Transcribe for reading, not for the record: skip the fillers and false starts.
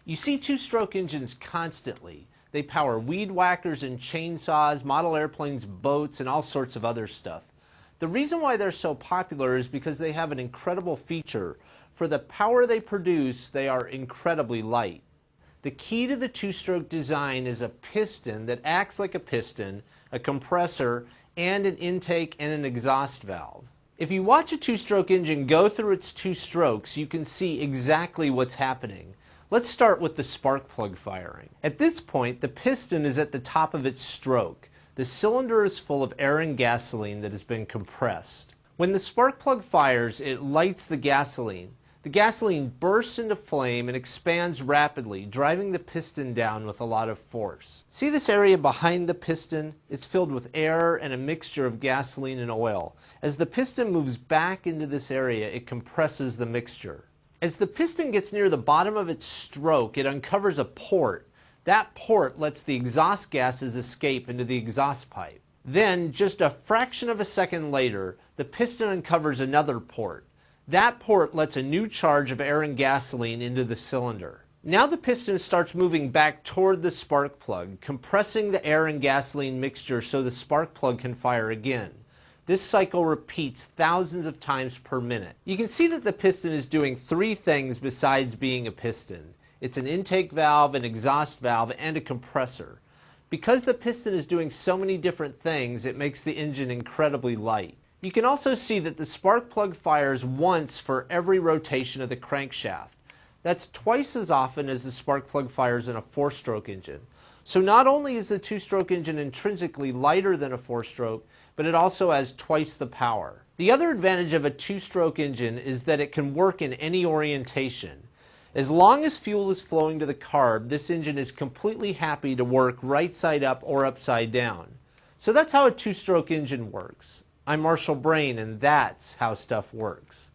You see two-stroke engines constantly. They power weed whackers and chainsaws, model airplanes, boats, and all sorts of other stuff. The reason why they're so popular is because they have an incredible feature. For the power they produce, they are incredibly light. The key to the two-stroke design is a piston that acts like a piston, a compressor, and an intake and an exhaust valve. If you watch a two-stroke engine go through its two strokes, you can see exactly what's happening. Let's start with the spark plug firing. At this point, the piston is at the top of its stroke. The cylinder is full of air and gasoline that has been compressed. When the spark plug fires, it lights the gasoline. The gasoline bursts into flame and expands rapidly, driving the piston down with a lot of force. See this area behind the piston? It's filled with air and a mixture of gasoline and oil. As the piston moves back into this area, it compresses the mixture. As the piston gets near the bottom of its stroke, it uncovers a port. That port lets the exhaust gases escape into the exhaust pipe. Then, just a fraction of a second later, the piston uncovers another port. That port lets a new charge of air and gasoline into the cylinder. Now the piston starts moving back toward the spark plug, compressing the air and gasoline mixture so the spark plug can fire again. This cycle repeats thousands of times per minute. You can see that the piston is doing three things besides being a piston. It's an intake valve, an exhaust valve, and a compressor. Because the piston is doing so many different things, it makes the engine incredibly light. You can also see that the spark plug fires once for every rotation of the crankshaft. That's twice as often as the spark plug fires in a four-stroke engine. So not only is the two-stroke engine intrinsically lighter than a four-stroke, but it also has twice the power. The other advantage of a two-stroke engine is that it can work in any orientation. As long as fuel is flowing to the carb, this engine is completely happy to work right side up or upside down. So that's how a two-stroke engine works. I'm Marshall Brain, and that's how stuff works.